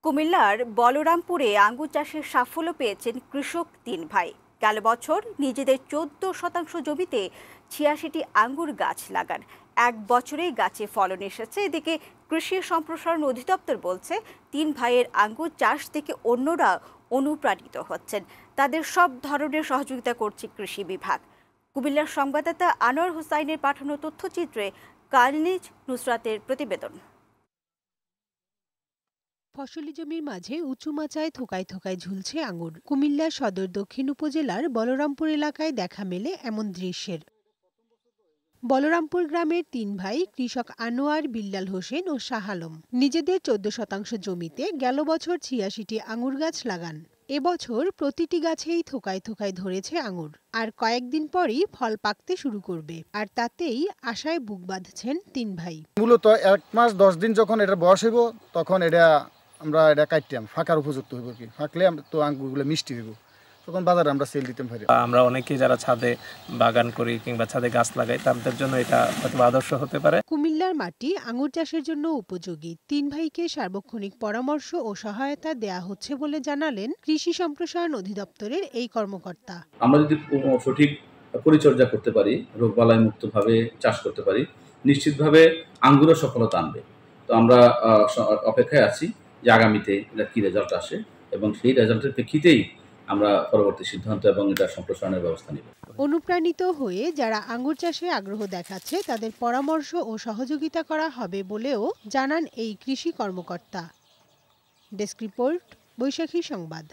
কুমিল্লার বলরামপুরে আঙ্গুর চাষের সাফল্য পেয়েছেন কৃষক তিন ভাই। গেল বছর নিজেদের 14% জমিতে 86টি আঙ্গুর গাছ লাগান। এক বছরেই গাছে ফলন এসেছে। এদিকে কৃষি সম্প্রসারণ অধিদপ্তর বলছে, তিন ভাইয়ের আঙ্গুর চাষ থেকে অন্যরা অনুপ্রাণিত হচ্ছেন। তাদের সব ধরনের সহযোগিতা করছে কৃষি বিভাগ। কুমিল্লার সংবাদদাতা আনোয়ার হোসাইনের পাঠানো তথ্যচিত্রে কানিজ নুসরাতের প্রতিবেদন। ফসলি জমির মাঝে উঁচু মাচায় থোকায় থোকায় ঝুলছে আঙুর। কুমিল্লা সদর দক্ষিণ উপজেলার বলরামপুর এলাকায় দেখা মেলে এমন দৃশ্যের। বলরামপুর গ্রামের তিন ভাই কৃষক আনোয়ার, বিল্লাল হোসেন ও শাহ আলম নিজেদের 14% জমিতে গেল বছর 86টি আঙুর গাছ লাগান। এবছর প্রতিটি গাছেই থোকায় থোকায় ধরেছে আঙুর, আর কয়েকদিন পরই ফল পাকতে শুরু করবে। আর তাতেই আশায় বুক বাঁধছেন তিন ভাই। মূলত 1 মাস 10 দিন যখন এটা বয়স হইব, তখন আমরা কাটতাম ফাঁকার উপযুক্ত হইব, কি ফাঁকলে তো আঙ্গুরগুলো মিষ্টি হইব, তখন বাজারে আমরা সেল দিতে পারি। আমরা অনেকেই যারা ছাদে বাগান করি কিংবা ছাদে গাছ লাগাই, তাদের জন্য এটা হয়তো আদর্শ হতে পারে। কুমিল্লার মাটি আঙুর চাষের জন্য উপযোগী। তিন ভাইকে সার্বক্ষণিক পরামর্শ ও সহায়তা দেয়া হচ্ছে বলে জানালেন কৃষি সম্প্রসারণ অধিদপ্তরের এই কর্মকর্তা। আমরা যদি সঠিক পরিচর্যা করতে পারি, রোগবালাই মুক্তভাবে চাষ করতে পারি, নিশ্চিতভাবে আঙ্গুরের সফলতা আনবে। তো আমরা অপেক্ষায় আছি যে আগামীতে এটা কি রেজাল্ট আসে, এবং সেই রেজাল্টের প্রেক্ষিতেই আমরা পরবর্তী সিদ্ধান্ত এবং এটা সম্প্রসারণের ব্যবস্থা নেব। অনুপ্রাণিত হয়ে যারা আঙ্গুর চাষে আগ্রহ দেখাচ্ছে, তাদের পরামর্শ ও সহযোগিতা করা হবে বলেও জানান এই কৃষি কর্মকর্তা। ডেস্ক রিপোর্ট, বৈশাখী সংবাদ।